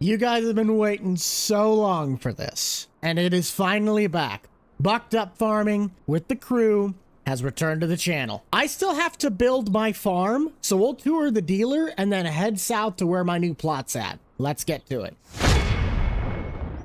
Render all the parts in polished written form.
You guys have been waiting so long for this, and it is finally back. Bucked Up Farming with the crew has returned to the channel. I still have to build my farm, so we'll tour the dealer and then head south to where my new plot's at. Let's get to it.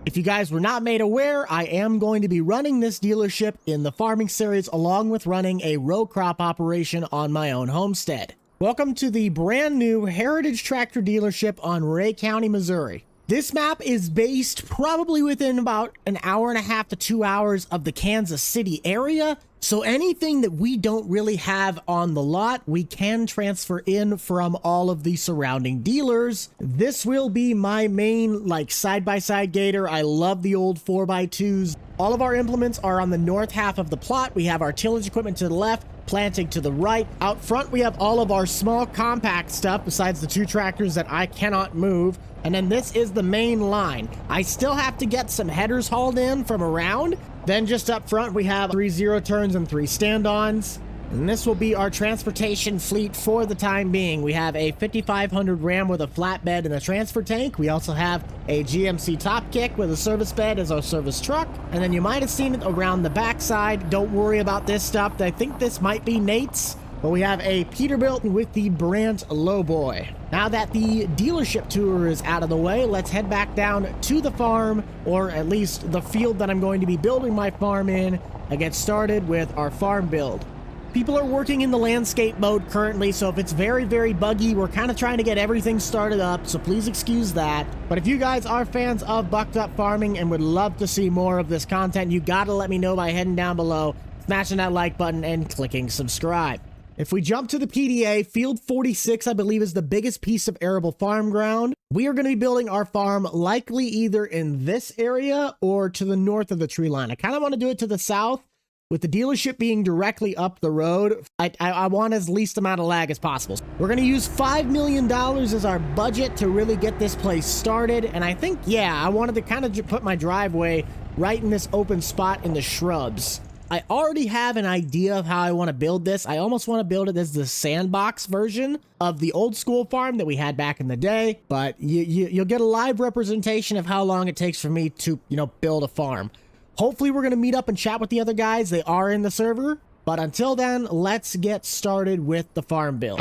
If you guys were not made aware, I am going to be running this dealership in the farming series along with running a row crop operation on my own homestead. Welcome to the brand new Heritage Tractor dealership on Ray County, Missouri. This map is based probably within about an hour and a half to 2 hours of the Kansas City area. So anything that we don't really have on the lot, we can transfer in from all of the surrounding dealers. This will be my main side-by-side gator. I love the old 4x2s. All of our implements are on the north half of the plot. We have our tillage equipment to the left, planting to the right. Out front, we have all of our small compact stuff besides the 2 tractors that I cannot move. And then this is the main line. I still have to get some headers hauled in from around. Then just up front, we have 3 0 turns and 3 stand-ons. And this will be our transportation fleet for the time being. We have a 5500 Ram with a flatbed and a transfer tank. We also have a GMC Top Kick with a service bed as our service truck. And then you might have seen it around the backside. Don't worry about this stuff. I think this might be Nate's. But we have a Peterbilt with the Brandt Lowboy. Now that the dealership tour is out of the way, let's head back down to the farm, or at least the field that I'm going to be building my farm in, and get started with our farm build. People are working in the landscape mode currently, so if it's very buggy, we're kind of trying to get everything started up, so please excuse that. But if you guys are fans of Bucked Up Farming and would love to see more of this content, you gotta let me know by heading down below, smashing that like button, and clicking subscribe. If we jump to the PDA, Field 46, I believe, is the biggest piece of arable farm ground. We are going to be building our farm likely either in this area or to the north of the tree line. I kind of want to do it to the south. With the dealership being directly up the road, I want as least amount of lag as possible. We're going to use $5 million as our budget to really get this place started. And I think, yeah, I wanted to kind of put my driveway right in this open spot in the shrubs. I already have an idea of how I want to build this. I almost want to build it as the sandbox version of the old school farm that we had back in the day, but you'll get a live representation of how long it takes for me to, build a farm. Hopefully we're going to meet up and chat with the other guys. They are in the server, but until then, let's get started with the farm build.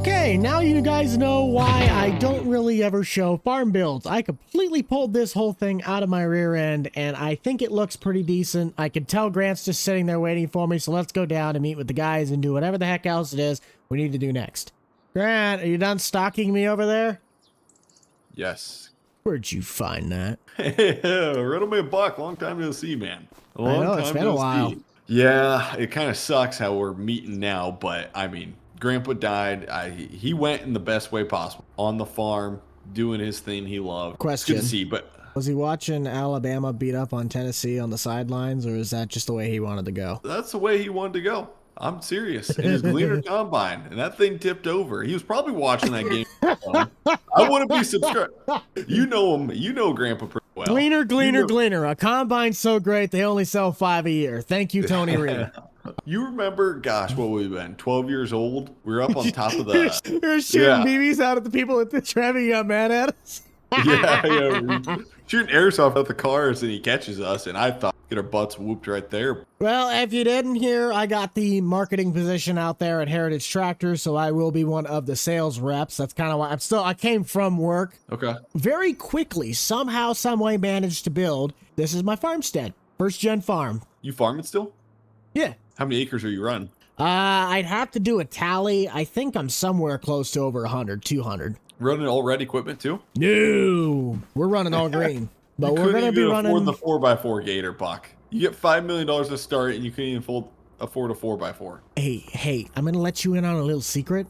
Okay, now you guys know why I don't really ever show farm builds. I completely pulled this whole thing out of my rear end, and I think it looks pretty decent. I can tell Grant's just sitting there waiting for me, so let's go down and meet with the guys and do whatever the heck else it is we need to do next. Grant, are you done stalking me over there? Yes. Where'd you find that? Riddle me a buck. Long time no see, man. I know, it's been a while. Yeah, it kind of sucks how we're meeting now, but I mean, Grandpa died. He went in the best way possible on the farm, doing his thing he loved. Question. It's good to see, but Was he watching Alabama beat up on Tennessee on the sidelines, or is that just the way he wanted to go? that's the way he wanted to go. I'm serious. In his Gleaner combine, and that thing tipped over. He was probably watching that game. I wouldn't be subscribed. You know him. You know Grandpa pretty well. Gleaner. A combine's so great they only sell 5 a year. Thank you, Tony Reed. You remember, gosh, what we've been, 12 years old? We were up on top of the... You're shooting BBs out at the people at the driving up, man, at us. yeah. We're shooting airsoft at the cars, and he catches us, and I thought get our butts whooped right there. Well, if you didn't hear, I got the marketing position out there at Heritage Tractors, so I will be one of the sales reps. That's kind of why I came from work. Okay. Very quickly, somehow, some way managed to build. This is my farmstead. First gen farm. You farming still? Yeah. How many acres are you running? I'd have to do a tally. I think I'm somewhere close to over 100, 200. Running all red equipment too? No, we're running all green. But we're going to be running... afford the 4x4 Gator, Buck. You get $5 million to start, and you couldn't even afford a 4x4. Hey, I'm going to let you in on a little secret.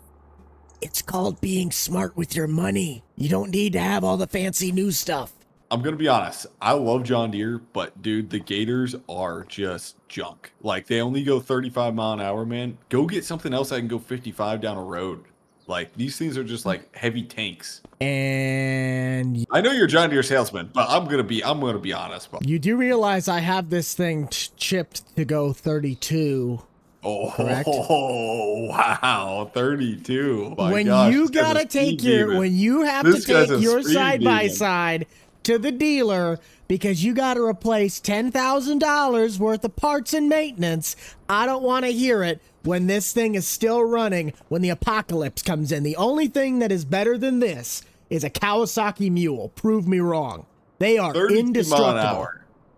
It's called being smart with your money. You don't need to have all the fancy new stuff. I'm going to be honest. I love John Deere, but, dude, the Gators are just junk. Like, they only go 35 mile an hour, man. Go get something else that can go 55 down a road. Like, these things are just like heavy tanks. And I know you're a John Deere salesman, but I'm gonna be honest. You do realize I have this thing chipped to go 32. Oh, correct? Wow, 32. When you have to take your side by side to the dealer because you got to replace $10,000 worth of parts and maintenance, I don't want to hear it when this thing is still running when the apocalypse comes in. The only thing that is better than this is a Kawasaki Mule. Prove me wrong. They are indestructible.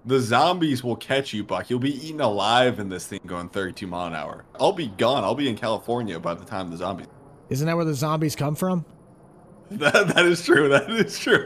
The zombies will catch you, Buck. You'll be eaten alive in this thing going 32 mile an hour. I'll be gone. I'll be in California by the time the zombies... Isn't that where the zombies come from? That is true. That is true.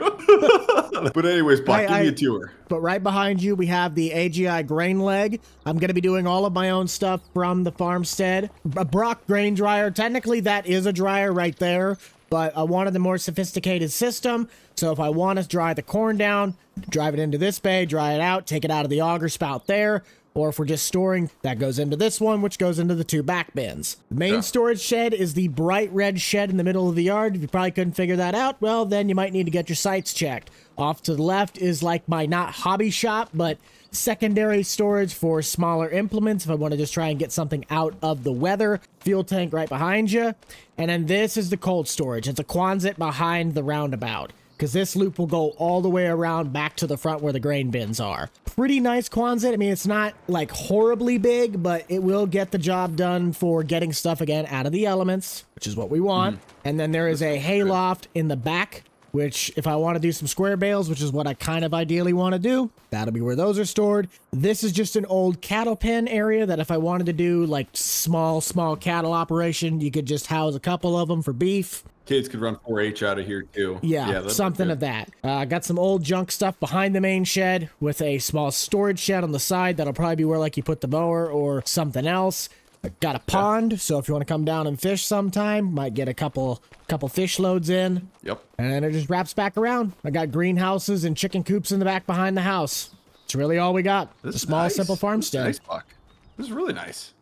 But anyways, Buck, give me a tour. But right behind you, we have the AGI grain leg. I'm going to be doing all of my own stuff from the farmstead. A Brock grain dryer. Technically, that is a dryer right there. But I wanted the more sophisticated system. So if I want to dry the corn down, drive it into this bay, dry it out, take it out of the auger spout there. Or if we're just storing, that goes into this one, which goes into the 2 back bins. The main storage shed is the bright red shed in the middle of the yard. If you probably couldn't figure that out, well, then you might need to get your sights checked. Off to the left is like my not hobby shop, but secondary storage for smaller implements if I want to just try and get something out of the weather. Fuel tank right behind you. And then this is the cold storage. It's a Quonset behind the roundabout, because this loop will go all the way around back to the front where the grain bins are. Pretty nice Quonset. I mean, it's not like horribly big, but it will get the job done for getting stuff again out of the elements, which is what we want. And then there is a hayloft in the back, which if I want to do some square bales, which is what I kind of ideally want to do, that'll be where those are stored. This is just an old cattle pen area that if I wanted to do like small cattle operation, you could just house a couple of them for beef. Kids could run 4-H out of here too. Yeah, something of that. I got some old junk stuff behind the main shed with a small storage shed on the side. That'll probably be where like you put the mower or something else. I got a pond, so if you want to come down and fish sometime, might get a couple fish loads in. Yep. And then it just wraps back around. I got greenhouses and chicken coops in the back behind the house. It's really all we got. It's a small, simple farmstead. Nice, Buck. This is really nice.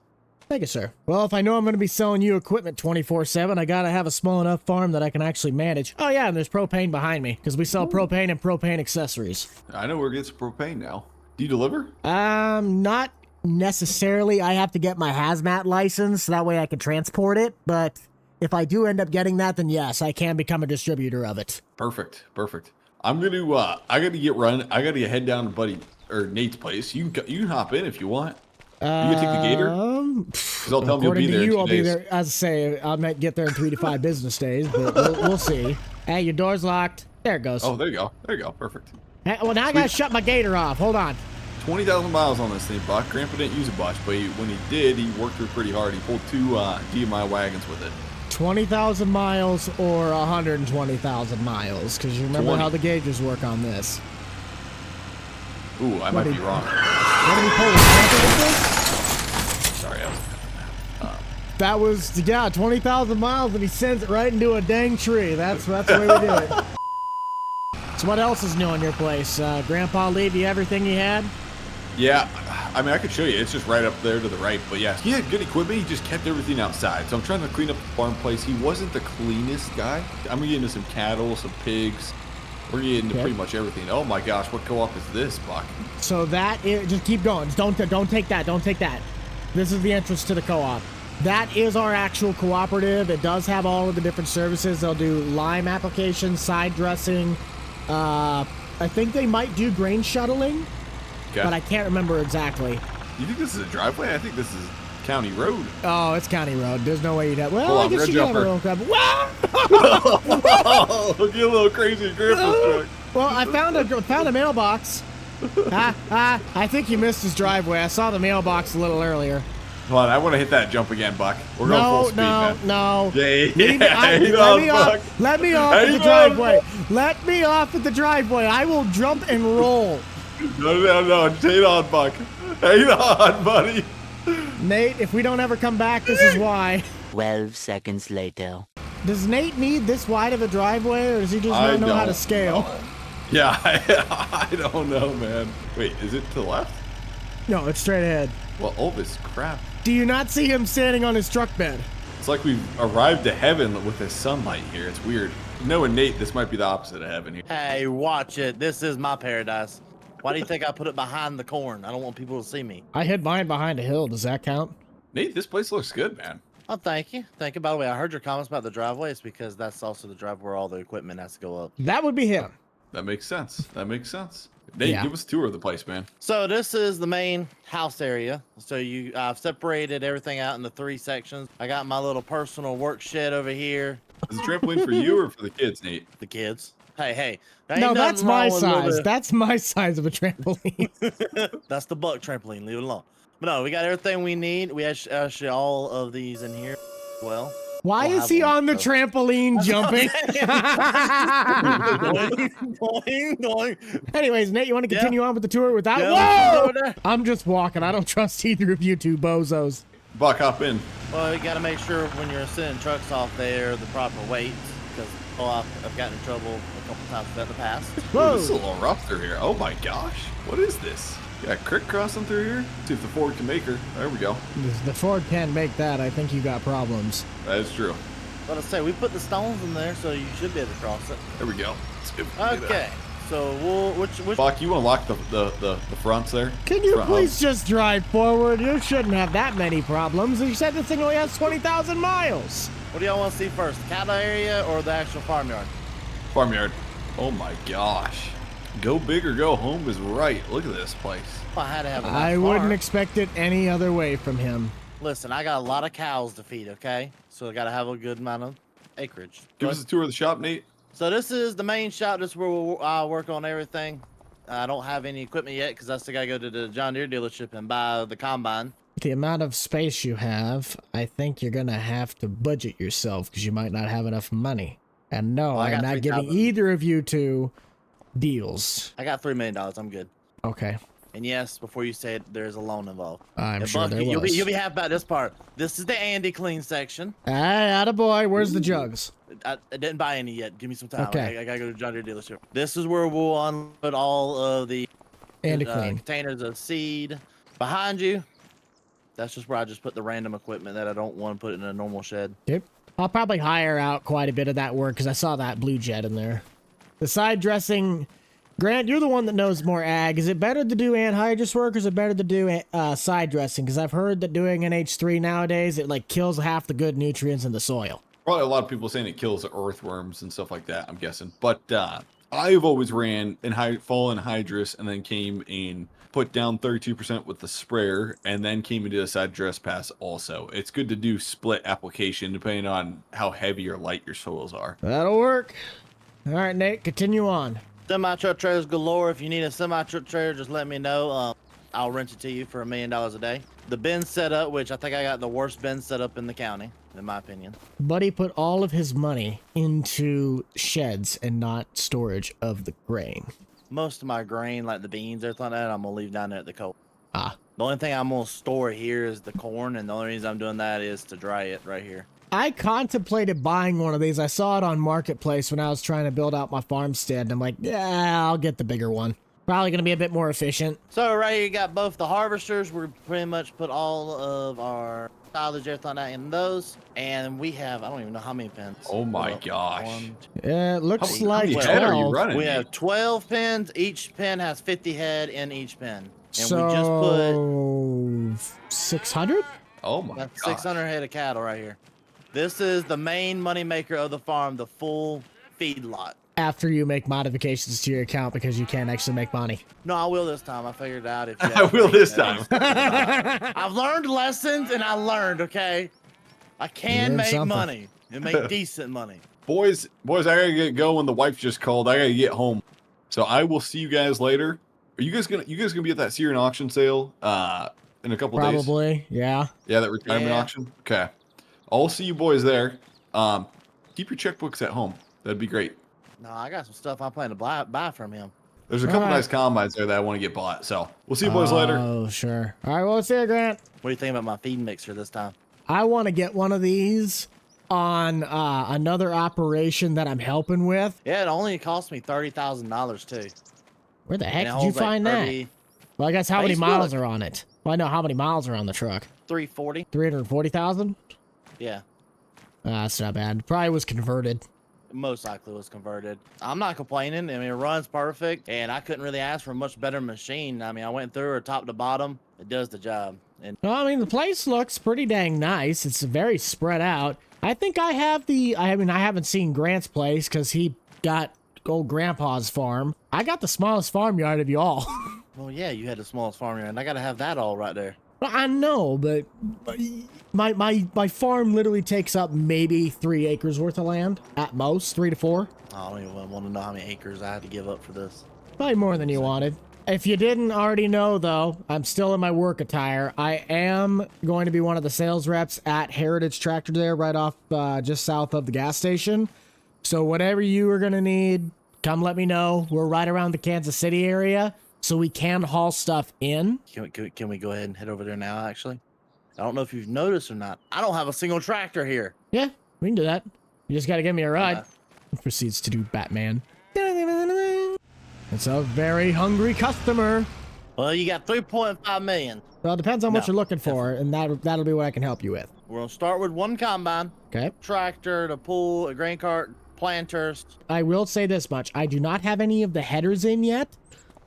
Thank you, sir. Well, if I know I'm going to be selling you equipment 24/7, I got to have a small enough farm that I can actually manage. Oh, yeah, and there's propane behind me, because we sell propane and propane accessories. I know where to get some propane now. Do you deliver? Not necessarily. I have to get my hazmat license, so that way I can transport it, but if I do end up getting that, then yes, I can become a distributor of it. Perfect. I'm going to, I got to get running. I got to head down to Nate's place. You can hop in if you want. You gonna take the gator? Because I'll tell him you'll be According there to in you, 2 I'll be days. there. As I say, I might get there in 3 to 5 business days, but we'll see. Hey, your door's locked. There it goes. Oh, there you go. There you go. Perfect. Hey, well, now I gotta shut my gator off. Hold on. 20,000 miles on this thing, Buck. Grandpa didn't use a bunch, but when he did, he worked her pretty hard. He pulled 2 DMI wagons with it. 20,000 miles or 120,000 miles? Because you remember 20. how the gauges work on this. Ooh, I might be wrong. What did he pull? Sorry, I was... That was, yeah, 20,000 miles, and he sends it right into a dang tree. That's the way we do it. So what else is new in your place? Grandpa leave you everything he had? Yeah, I mean, I could show you. It's just right up there to the right. But yeah, he had good equipment. He just kept everything outside. So I'm trying to clean up the farm place. He wasn't the cleanest guy. I'm going to get into some cattle, some pigs. We're going to get into pretty much everything. Oh my gosh, what co-op is this, Buck? So that is, just keep going. Just don't take that. Don't take that. This is the entrance to the co-op. That is our actual cooperative. It does have all of the different services. They'll do lime application, side dressing. I think they might do grain shuttling, but I can't remember exactly. You think this is a driveway? I think this is county road. Oh, it's county road. There's no way you'd have. Well, Hold I on, guess red you can have a jumper. little crab. Whoa! Get a little crazy in Grandpa's truck. Well, I found a mailbox. I think you missed his driveway. I saw the mailbox a little earlier. Hold on, I want to hit that jump again, Buck. We're going full speed, man. No. Yeah, Let me off at the driveway. Let me off at the driveway. I will jump and roll. No. Hang on, Buck. Hang on, buddy. Nate, if we don't ever come back, this is why. 12 seconds later. Does Nate need this wide of a driveway, or does he just not know how to scale? Yeah, I don't know, man. Wait, is it to the left? No, it's straight ahead. Well, all this crap. Do you not see him standing on his truck bed? It's like we've arrived to heaven with the sunlight here. It's weird. Knowing Nate, this might be the opposite of heaven here. Hey, watch it. This is my paradise. Why do you think I put it behind the corn? I don't want people to see me. I hid mine behind a hill. Does that count? Nate, this place looks good, man. Oh, thank you. Thank you. By the way, I heard your comments about the driveway. It's because that's also the driveway where all the equipment has to go up. That would be him. That makes sense. Nate, give us a tour of the place, man. So this is the main house area. So I've separated everything out into 3 sections. I got my little personal work shed over here. Is the trampoline for you or for the kids, Nate? The kids. Hey. there ain't No, nothing that's my wrong with a little size. bit- That's my size of a trampoline. That's the BUCH'D trampoline. Leave it alone. But no, we got everything we need. We actually all of these in here as well. Why We'll is have he one, on the so- trampoline jumping? Going. Anyways, Nate, you want to continue on with the tour without? Yeah, Whoa! over there. I'm just walking. I don't trust either of you two bozos. Buck, hop in. Well, you got to make sure when you're sending trucks off there, the proper weights, because I've gotten in trouble a couple times with that in the past. Whoa! Ooh, this is a little rough through here. Oh my gosh. What is this? You got a creek crossing through here? See if the Ford can make her. There we go. If the Ford can't make that, I think you got problems. That is true. But I say, we put the stones in there, so you should be able to cross it. There we go. Let's see if we can do that. Okay, so which Buck, you want to lock the fronts there? Can you Front please just drive forward? You shouldn't have that many problems. You said this thing only has 20,000 miles. what do y'all want to see first, the cattle area or the actual farmyard? Farmyard. Oh my gosh. Go big or go home is right. Look at this place. I had to have a nice I wouldn't farm. expect it any other way from him. Listen, I got a lot of cows to feed, okay? So I got to have a good amount of acreage. Give But- us a tour of the shop, Nate. So this is the main shop. This is where we'll work on everything. I don't have any equipment yet because I still got to go to the John Deere dealership and buy the combine. The amount of space you have, I think you're going to have to budget yourself because you might not have enough money. And no, Well, I I'm got not giving 3,000. either of you two deals. I got $3 million. I'm good. Okay. And yes, before you say it, there's a loan involved. I'm And sure Bucky, there was. you'll be happy about this part. This is the Andy clean section. Hey, attaboy. Where's the jugs? I didn't buy any yet. Give me some time. Okay. I gotta go to John Deere dealership. This is where we'll unload all of the Andy clean. containers of seed. Behind you, that's just where I just put the random equipment that I don't want to put in a normal shed. Yep. I'll probably hire out quite a bit of that work because I saw that blue jet in there. The side dressing, Grant, you're the one that knows more ag. Is it better to do anhydrous work or is it better to do side dressing? Because I've heard that doing NH3 nowadays, it like kills half the good nutrients in the soil. Probably a lot of people saying it kills earthworms and stuff like that, I'm guessing. But I've always ran in fall anhydrous and then came and put down 32% with the sprayer and then came into a side dress pass also. It's good to do split application depending on how heavy or light your soils are. That'll work. All right, Nate, continue on. Semi-truck trailers galore. If you need a semi-truck trailer, just let me know. I'll rent it to you for $1 million a day. The bin setup, which I think I got the worst bin setup in the county, in my opinion. Buddy put all of his money into sheds and not storage of the grain. Most of my grain, like the beans, everything like that, I'm gonna leave down there at the cold. Ah. The only thing I'm gonna store here is the corn, and the only reason I'm doing that is to dry it right here. I contemplated buying one of these. I saw it on Marketplace when I was trying to build out my farmstead, and I'm like, yeah, I'll get the bigger one. Probably going to be a bit more efficient. So right here you got both the harvesters. We pretty much put all of our silage, everything like that in those. And we have, I don't even know how many pins. Oh my gosh. It looks like How many head are you 12. running? We have 12 pins. Each pin has 50 head in each pin. And So, we just put 600? Oh my that's god. 600 head of cattle right here. This is the main money maker of the farm, the full feed lot. After you make modifications to your account because you can't actually make money. No, I will this time. I figured it out. If you I will this time. I've learned lessons and I learned, okay? I can learned make something. money and make decent money. Boys, I gotta get going. The wife just called. I gotta get home. So I will see you guys later. Are you guys gonna be at that Syrian auction sale in a couple days? Probably, yeah. Yeah, that retirement auction. Okay. I'll see you boys there. Keep your checkbooks at home. That'd be great. No, I got some stuff I'm planning to buy from him. There's a couple Alright. nice combines there that I want to get bought. So we'll see you boys later. Oh, sure. All right, well, let's see you, Grant. What do you think about my feed mixer this time? I want to get one of these on another operation that I'm helping with. Yeah, it only cost me $30,000 too. Where the heck And it did you holds like find that? 30 Well, I guess how I many used to be able miles to- are on it? Well, I know how many miles are on the truck. 340. 340,000? Yeah, That's not bad. Probably was converted. most likely was converted. I'm not complaining. I mean, it runs perfect, and I couldn't really ask for a much better machine. I mean, I went through her top to bottom. It does the job. And Well, I mean, the place looks pretty dang nice. It's very spread out. I think I have I haven't seen Grant's place because he got old Grandpa's farm. I got the smallest farmyard of you all. well, yeah, you had the smallest farm here, and I got to have that all right there. Well, I know, but my farm literally takes up maybe 3 acres worth of land at most, 3 to 4. I don't even want to know how many acres I had to give up for this. Probably more than you wanted. If you didn't already know, though, I'm still in my work attire. I am going to be one of the sales reps at Heritage Tractor there, right off just south of the gas station. So whatever you are going to need, come let me know. We're right around the Kansas City area, so we can haul stuff in. Can we go ahead and head over there now, actually? I don't know if you've noticed or not. I don't have a single tractor here. Yeah, we can do that. You just got to give me a ride. Okay. Proceeds to do Batman. It's a very hungry customer. Well, you got 3.5 million. Well, it depends on what No, you're looking for, and that'll be what I can help you with. We're going to start with one combine, Okay? tractor, the pool, a grain cart, planters. I will say this much. I do not have any of the headers in yet,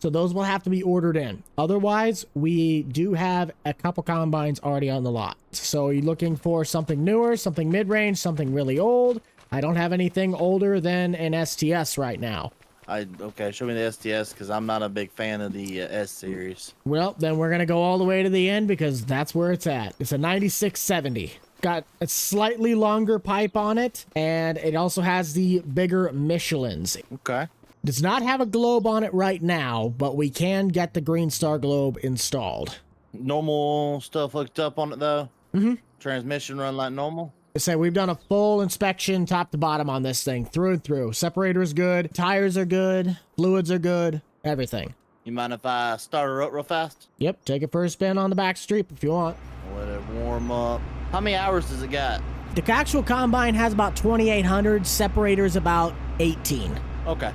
so those will have to be ordered in. Otherwise, we do have a couple combines already on the lot. So you're looking for something newer, something mid-range, something really old. I don't have anything older than an STS right now. Okay, show me the STS because I'm not a big fan of the S series. Well, then we're going to go all the way to the end because that's where it's at. It's a 9670. Got a slightly longer pipe on it, and it also has the bigger Michelins. Okay. Does not have a globe on it right now, but we can get the Green Star globe installed. Normal stuff hooked up on it though. Mhm. Transmission run like normal. So we've done a full inspection top to bottom on this thing, through and through. Separator is good, tires are good, fluids are good, everything. You mind if I start her up real fast? Yep, take it for a spin on the back street if you want. Let it warm up. How many hours does it got? The actual combine has about 2,800, separator's about 18. Okay.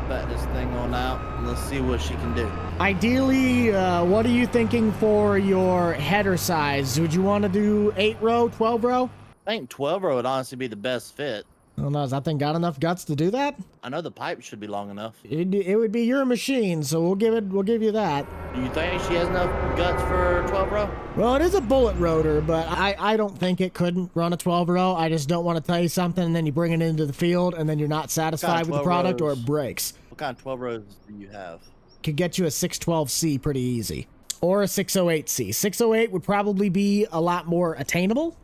Back this thing on out. And let's see what she can do. Ideally, what are you thinking for your header size? Would you want to do 8 row, 12 row? I think 12 row would honestly be the best fit. I don't know. Has that thing got enough guts to do that? I know the pipe should be long enough. It would be your machine, so we'll give you that. Do you think she has enough guts for 12 row? Well, it is a bullet rotor, but I don't think it couldn't run a 12 row. I just don't want to tell you something and then you bring it into the field and then you're not satisfied with the product or it breaks. What kind of 12 rows do you have? Could get you a 612C pretty easy. Or a 608C. 608 would probably be a lot more attainable.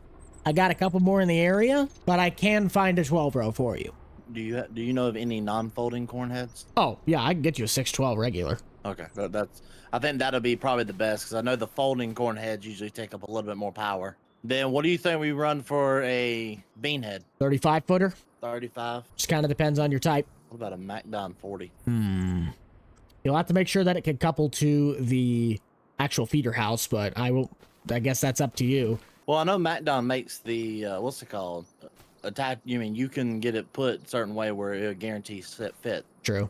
I got a couple more in the area, but I can find a 12 row for you. Do you know of any non-folding corn heads? Oh, yeah, I can get you a 612 regular. Okay, I think that'll be probably the best because I know the folding corn heads usually take up a little bit more power. Then what do you think we run for a bean head? 35 footer? 35. Just kind of depends on your type. What about a MacDon 40? You'll have to make sure that it can couple to the actual feeder house, but I guess that's up to you. Well, I know MacDon makes the, what's it called? You can get it put a certain way where it guarantees fit. True.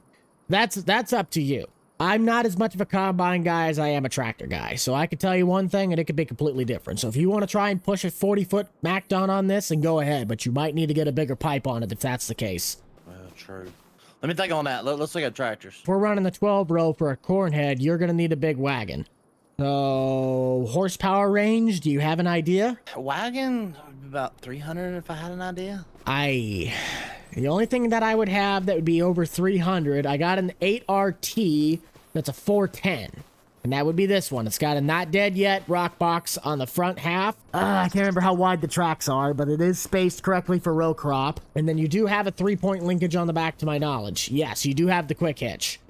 That's up to you. I'm not as much of a combine guy as I am a tractor guy, so I could tell you one thing and it could be completely different. So if you want to try and push a 40-foot MacDon on this, and go ahead, but you might need to get a bigger pipe on it if that's the case. Well, true. Let me think on that. Let's look at tractors. If we're running the 12 row for a corn head, you're going to need a big wagon. So, horsepower range, do you have an idea? Wagon, about 300 if I had an idea. The only thing that I would have that would be over 300, I got an 8RT that's a 410. And that would be this one. It's got a not dead yet rock box on the front half. I can't remember how wide the tracks are, but it is spaced correctly for row crop. And then you do have a 3-point linkage on the back to my knowledge. Yes, you do have the quick hitch.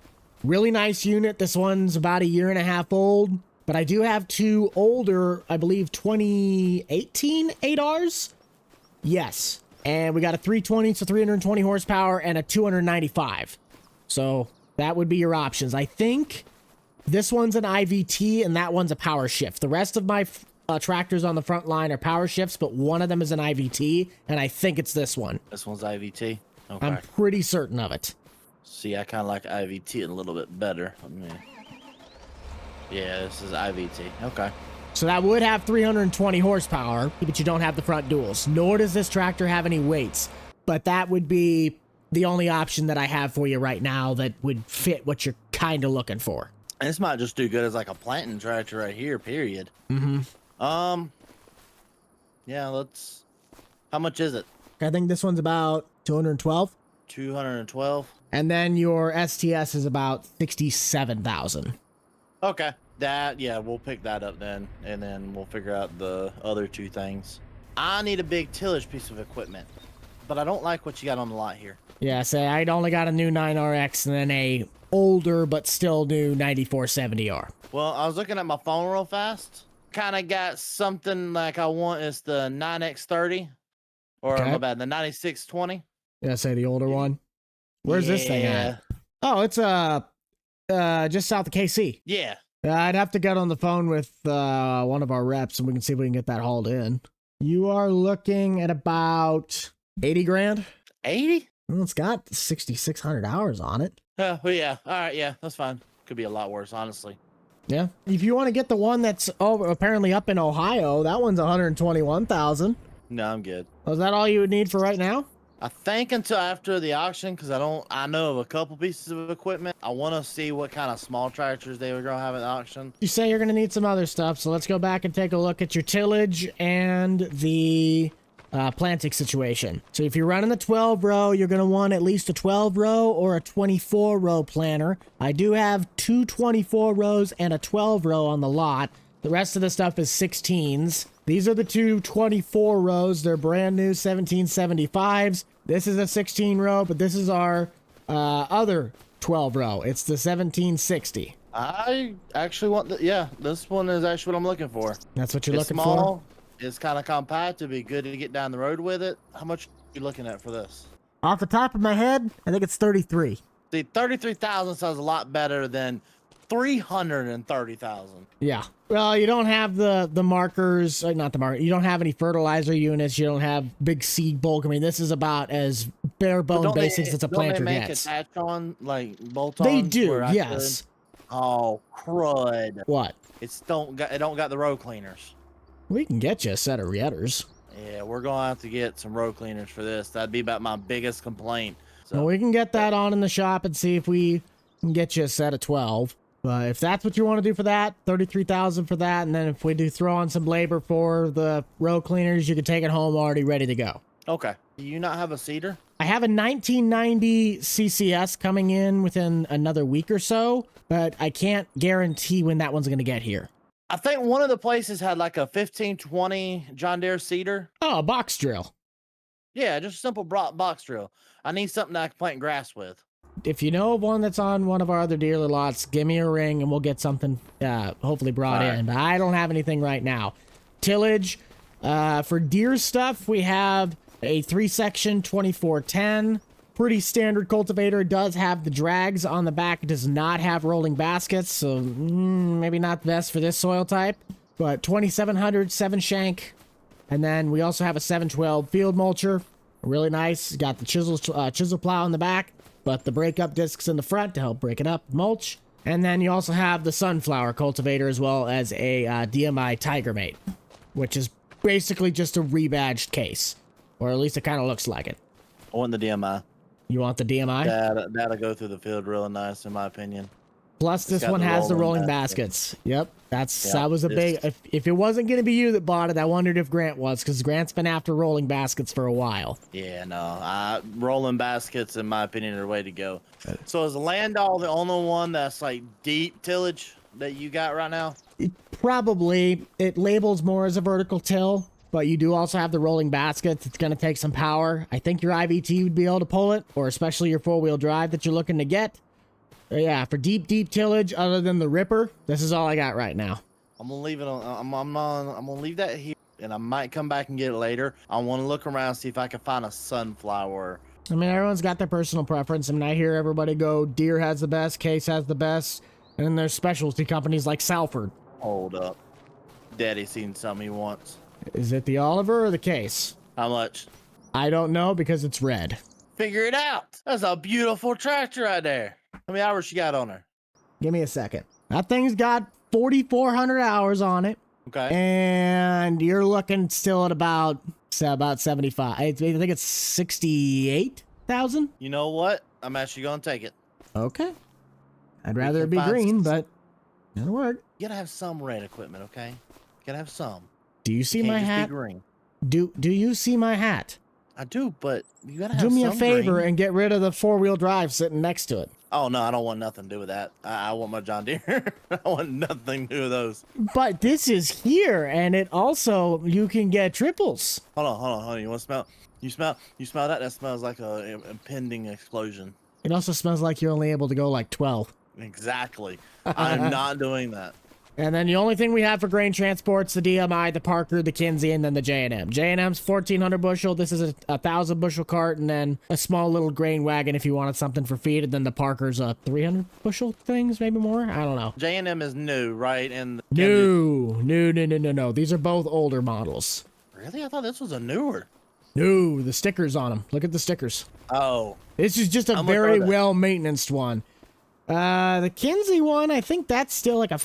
Really nice unit. This one's about 1.5 years old. But I do have two older, I believe 2018 8Rs. Yes. And we got a 320, so 320 horsepower, and a 295. So that would be your options. I think this one's an IVT, and that one's a power shift. The rest of my tractors on the front line are power shifts, but one of them is an IVT, and I think it's this one. This one's IVT? Okay. I'm pretty certain of it. See, I kind of like IVT a little bit better. Yeah, this is IVT. Okay. So that would have 320 horsepower, but you don't have the front duals. Nor does this tractor have any weights. But that would be the only option that I have for you right now that would fit what you're kind of looking for. And this might just do good as like a planting tractor right here, period. Mm-hmm. Yeah, how much is it? I think this one's about 212. 212. And then your STS is about 67,000. Okay. Yeah, we'll pick that up then, and then we'll figure out the other two things. I need a big tillage piece of equipment, but I don't like what you got on the lot here. Yeah, say I'd only got a new 9RX and then a older but still new 9470R. Well, I was looking at my phone real fast. Kind of got something like I want. It's the 9X30, or okay. my bad, the 9620. Yeah, say the older one. Where's this thing at? Oh, it's just south of KC. Yeah. I'd have to get on the phone with one of our reps and we can see if we can get that hauled in. You are looking at about 80 grand. 80? Well, it's got 6,600 hours on it. Well, yeah. All right. Yeah, that's fine. Could be a lot worse, honestly. Yeah. If you want to get the one that's apparently up in Ohio, that one's 121,000. No, I'm good. Was that all you would need for right now? I think until after the auction, because I know of a couple pieces of equipment. I want to see what kind of small tractors they were going to have at the auction. You say you're going to need some other stuff, so let's go back and take a look at your tillage and the planting situation. So if you're running the 12 row, you're going to want at least a 12 row or a 24 row planter. I do have two 24 rows and a 12 row on the lot. The rest of the stuff is 16s. These are the two 24 rows. They're brand new 1775s. This is a 16 row, but this is our other 12 row. It's the 1760. I actually want this one is actually what I'm looking for. That's what you're looking small, for? It's kind of compact. It'd be good to get down the road with it. How much are you looking at for this? Off the top of my head, I think it's 33. See, 33,000 sounds a lot better than 330,000. Yeah. Well, you don't have the markers, not the marker. You don't have any fertilizer units. You don't have big seed bulk. I mean, this is about as bare bone basics as a planter gets. Don't they make attach on, like bolt-ons? They do, yes. Oh, crud. What? It don't got the row cleaners. We can get you a set of Rietters. Yeah, we're gonna have to get some road cleaners for this. That'd be about my biggest complaint. So Well, we can get that on in the shop and see if we can get you a set of 12. But if that's what you want to do for that, 33,000 for that, and then if we do throw on some labor for the road cleaners, you can take it home already ready to go. okay. Do you not have a cedar? I have a 1990 CCS coming in within another week or so, but I can't guarantee when that one's going to get here. I think one of the places had like a 1520 John Deere cedar. Oh, a box drill. Yeah, just a simple box drill. I need something that I can plant grass with. If you know of one that's on one of our other dealer lots, give me a ring and we'll get something hopefully brought All right. in. But I don't have anything right now. Tillage, for deer stuff, we have a 3-section 2410. Pretty standard cultivator. It does have the drags on the back. It does not have rolling baskets, so maybe not the best for this soil type. But 2700 7 shank. And then we also have a 712 field mulcher. Really nice. Got the chisel plow in the back, but the breakup discs in the front to help break it up, mulch. And then you also have the sunflower cultivator as well as a DMI Tiger Mate, which is basically just a rebadged case, or at least it kind of looks like it. I want the DMI. You want the DMI? That'll go through the field real nice, in my opinion. Plus, this got one the has the rolling rolling basket. baskets. Yep, that Yeah, was a this- big. If it wasn't going to be you that bought it, I wondered if Grant was, because Grant's been after rolling baskets for a while. Yeah, no. Rolling baskets, in my opinion, are the way to go. So is the Landau the only one that's like deep tillage that you got right now? Probably. It labels more as a vertical till, but you do also have the rolling baskets. It's going to take some power. I think your IVT would be able to pull it, or especially your 4-wheel drive that you're looking to get. Yeah, for deep tillage, other than the Ripper, this is all I got right now. I'm gonna leave it on. I'm gonna leave that here, and I might come back and get it later. I want to look around, see if I can find a sunflower. I mean, everyone's got their personal preference. I mean, I hear everybody go, Deere has the best, Case has the best, and then there's specialty companies like Salford. Hold up, Daddy seen something he wants. Is it the Oliver or the Case? How much? I don't know because it's red. Figure it out. That's a beautiful tractor right there. How many hours you got on her? Give me a second. That thing's got 4,400 hours on it, Okay. and you're looking still at about 75. I think it's 68,000. You know what? I'm actually gonna take it. Okay. I'd rather it can be find green, some- but it'll work. You gotta have some red equipment, okay? You gotta have some. Do you see Can't my just hat? Be green. Do you see my hat? I do, but you gotta have Do me a some favor green. and get rid of the 4-wheel drive sitting next to it. Oh no, I don't want nothing to do with that. I want my John Deere. I want nothing to do with those. But this is here, and it also, you can get triples. Hold on. You want to smell? You smell that? That smells like a impending explosion. It also smells like you're only able to go like 12. Exactly. I'm not doing that. And then the only thing we have for grain transport's the DMI, the Parker, the Kinsey, and then the J&M. J&M's 1,400 bushel. This is a 1,000 bushel cart, and then a small little grain wagon if you wanted something for feed. And then the Parker's a 300 bushel things, maybe more. I don't know. J&M is new, right? And No. These are both older models. really, I thought this was a newer. No, the stickers on them. Look at the stickers. Oh, This is just a How much very are they? well maintenanced one. The Kinsey one, I think that's still like a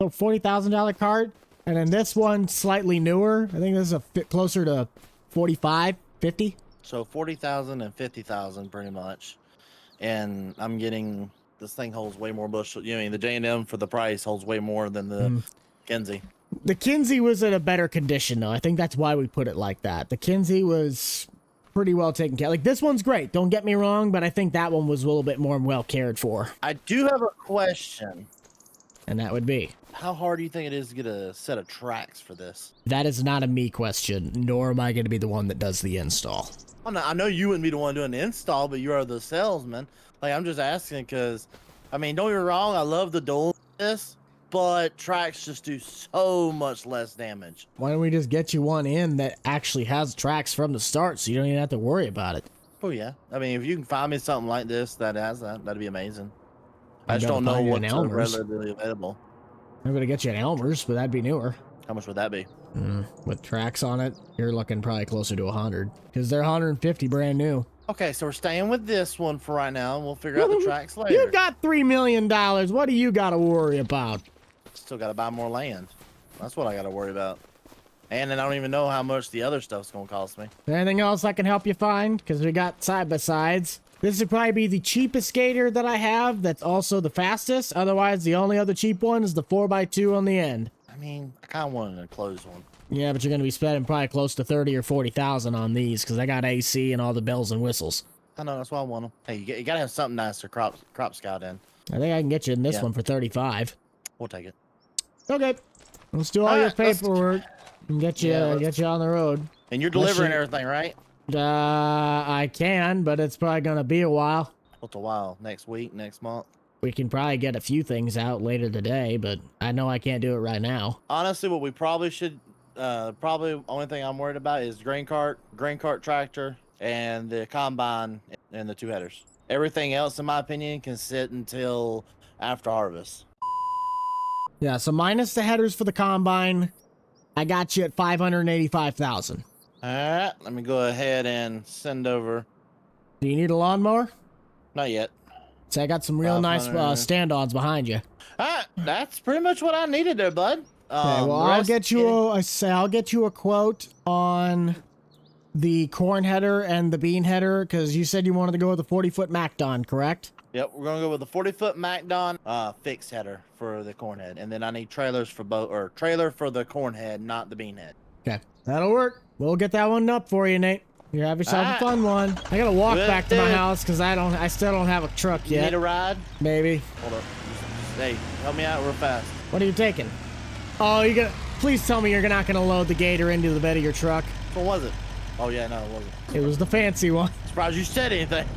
$40,000 cart, and then this one slightly newer. I think this is a bit closer to 45, 50. so 40,000 and 50,000 pretty much. And I'm getting this thing holds way more bushel. You know, I mean, the J&M for the price holds way more than the Kinsey. The Kinsey was in a better condition, though. I think that's why we put it like that. The Kinsey was pretty well taken care. Like, this one's great. Don't get me wrong, but I think that one was a little bit more well cared for, I do have a question. and that would be. How hard do you think it is to get a set of tracks for this? That is not a me question, nor am I going to be the one that does the install. I know you wouldn't be the one doing the install, but you are the salesman. Like, I'm just asking because, I mean, don't get me wrong, I love the dual this, but tracks just do so much less damage. Why don't we just get you one in that actually has tracks from the start so you don't even have to worry about it? Oh yeah, I mean, if you can find me something like this that has that, that'd be amazing. I I'm just gonna don't know find you an what's Elmer's. readily available. I'm going to get you an Elmer's, but that'd be newer. How much would that be? With tracks on it, you're looking probably closer to 100 because they're 150 brand new. Okay, so we're staying with this one for right now, and we'll figure out the tracks later. You got $3 million. What do you got to worry about? Still got to buy more land. That's what I got to worry about. And then I don't even know how much the other stuff's gonna cost me. Anything else I can help you find? Because we got side-by-sides. This would probably be the cheapest gator that I have. That's also the fastest. Otherwise, the only other cheap one is the 4x2 on the end. I mean, I kind of wanted an enclosed one. Yeah, but you're going to be spending probably close to 30 or 40,000 on these because I got AC and all the bells and whistles. I know, that's why I want them. Hey, you gotta have something nice to crop scout in. I think I can get you in this one for 35. We'll take it. Okay, let's do all your paperwork and get you on the road. And you're delivering everything, right? I can, but it's probably going to be a while. What's a while? Next week? Next month? We can probably get a few things out later today, but I know I can't do it right now. Honestly, what we probably should, probably only thing I'm worried about is grain cart tractor, and the combine and the 2 headers. Everything else, in my opinion, can sit until after harvest. Yeah, so minus the headers for the combine, I got you at 585,000. All right, let me go ahead and send over. Do you need a lawnmower? Not yet. So I got some real nice stand-ons behind you. All right, that's pretty much what I needed there, bud. Okay, well, I'll get you a quote on the corn header and the bean header because you said you wanted to go with the 40-foot MacDon, correct? Yep, we're gonna go with the 40-foot MacDon fixed header for the corn head, and then I need trailers for both, or trailer for the corn head, not the bean head. Okay, that'll work. We'll get that one up for you, Nate. You have yourself a fun one. I gotta walk back to my house because I still don't have a truck yet. You need a ride? Maybe. Hold up. Hey, help me out real fast. What are you taking? Oh, you gonna? Please tell me you're not gonna load the gator into the bed of your truck. What was it? Oh yeah, no, it wasn't. It was the fancy one. Surprised you said anything.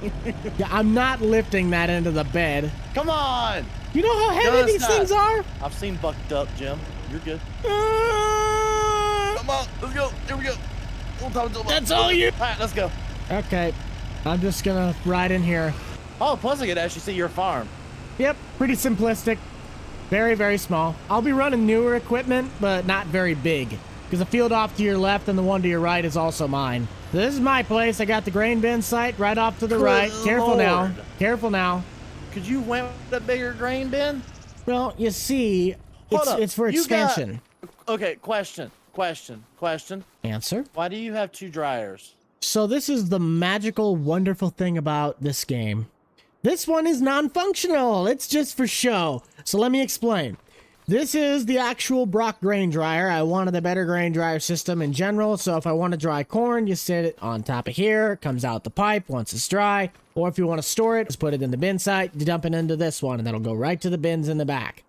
Yeah, I'm not lifting that into the bed. Come on! You know how heavy these things are? I've seen bucked up, Jim. You're good. Come on, let's go. Here we go. That's all you. All right, let's go. Okay, I'm just gonna ride in here. Oh, plus I could actually see your farm. Yep, pretty simplistic. Very, very small. I'll be running newer equipment, but not very big. Because the field off to your left and the one to your right is also mine. This is my place. I got the grain bin site right off to the right. Careful now. Careful now. Could you went with a bigger grain bin? Well, you see, it's for expansion. Okay, question. Answer. Why do you have 2 dryers? So this is the magical, wonderful thing about this game. This one is non-functional. It's just for show. So let me explain. This is the actual Brock grain dryer. I wanted a better grain dryer system in general. So if I want to dry corn, you sit it on top of here. It comes out the pipe once it's dry. Or if you want to store it, just put it in the bin site, dump it into this one, and that'll go right to the bins in the back.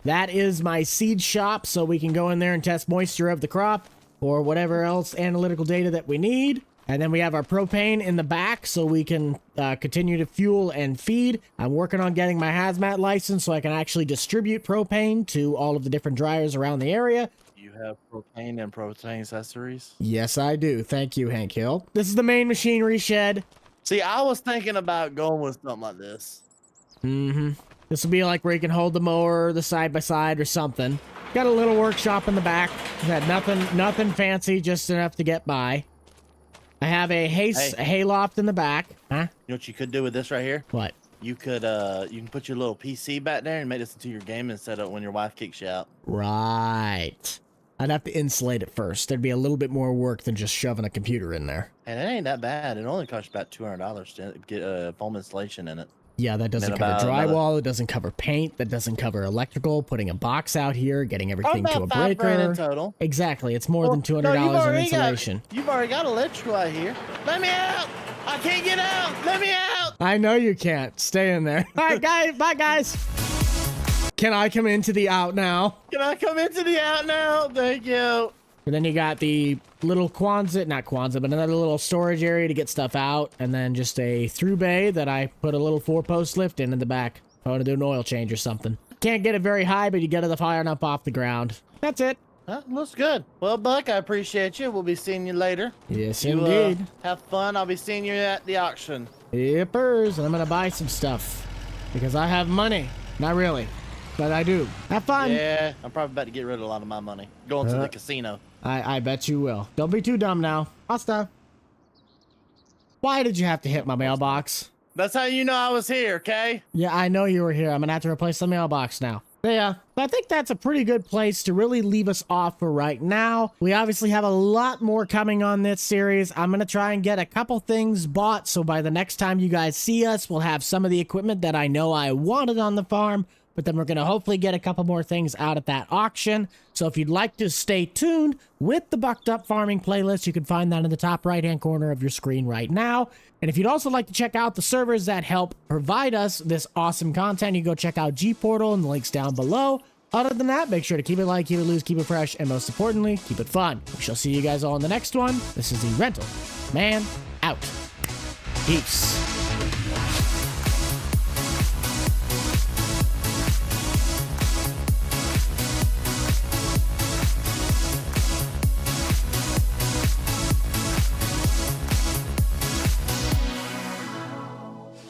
That is my seed shop, so we can go in there and test moisture of the crop or whatever else analytical data that we need. And then we have our propane in the back so we can continue to fuel and feed. I'm working on getting my hazmat license so I can actually distribute propane to all of the different dryers around the area. You have propane and propane accessories? Yes, I do. Thank you, Hank Hill. This is the main machinery shed. See, I was thinking about going with something like this. Mm-hmm. This will be like where you can hold the mower, the side-by-side or something. Got a little workshop in the back. Got nothing fancy, just enough to get by. I have a hay loft in the back. Huh? You know what you could do with this right here? What? You could you can put your little PC back there and make this into your gaming setup when your wife kicks you out. Right. I'd have to insulate it first. There'd be a little bit more work than just shoving a computer in there. And it ain't that bad. It only costs about $200 to get foam insulation in it. Yeah, that doesn't cover drywall. It doesn't cover paint. That doesn't cover electrical. Putting a box out here, getting everything to a breaker. $5,000 in total. Exactly. It's more than $200 in insulation. You've already got electrical out here. Let me out! I can't get out! Let me out! I know you can't. Stay in there. All right, guys. Bye, guys. Can I come into the out now? Can I come into the out now? Thank you. And then you got the little not Quonset, but another little storage area to get stuff out. And then just a through bay that I put a little 4-post lift in the back. If I want to do an oil change or something. Can't get it very high, but you get it high enough off the ground. That's it. Looks good. Well, Buck, I appreciate you. We'll be seeing you later. Yes, indeed. Have fun. I'll be seeing you at the auction. Yippers. And I'm going to buy some stuff. Because I have money. Not really. But I do. Have fun. Yeah, I'm probably about to get rid of a lot of my money. Going to the casino. I bet you will. Don't be too dumb now. Hasta. Why did you have to hit my mailbox? That's how you know I was here, okay? Yeah, I know you were here. I'm gonna have to replace the mailbox now. Yeah, I think that's a pretty good place to really leave us off for right now. We obviously have a lot more coming on this series. I'm going to try and get a couple things bought, so by the next time you guys see us, we'll have some of the equipment that I know I wanted on the farm, but then we're going to hopefully get a couple more things out at that auction. So if you'd like to stay tuned with the Bucked Up Farming playlist, you can find that in the top right-hand corner of your screen right now. And if you'd also like to check out the servers that help provide us this awesome content, you can go check out G-Portal and the links down below. Other than that, make sure to keep it light, keep it loose, keep it fresh, and most importantly, keep it fun. We shall see you guys all in the next one. This is the Rental Man out. Peace.